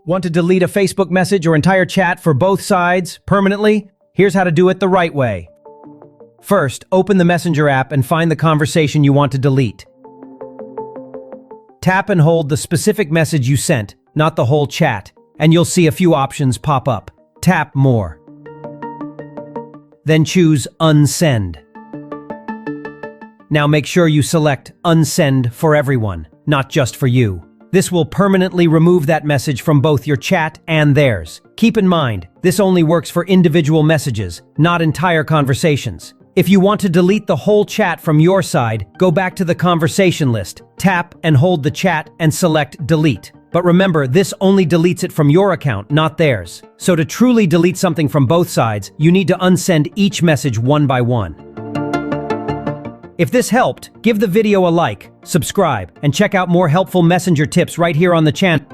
Want to delete a Facebook message or entire chat for both sides permanently? Here's how to do it the right way. First, open the Messenger app and find the conversation you want to delete. Tap and hold the specific message you sent, not the whole chat, and you'll see a few options pop up. Tap More. Then choose Unsend. Now make sure you select Unsend for everyone, not just for you. This will permanently remove that message from both your chat and theirs. Keep in mind, this only works for individual messages, not entire conversations. If you want to delete the whole chat from your side, go back to the conversation list, tap and hold the chat and select Delete. But remember, this only deletes it from your account, not theirs. So to truly delete something from both sides, you need to unsend each message one by one. If this helped, give the video a like, subscribe, and check out more helpful messenger tips right here on the channel.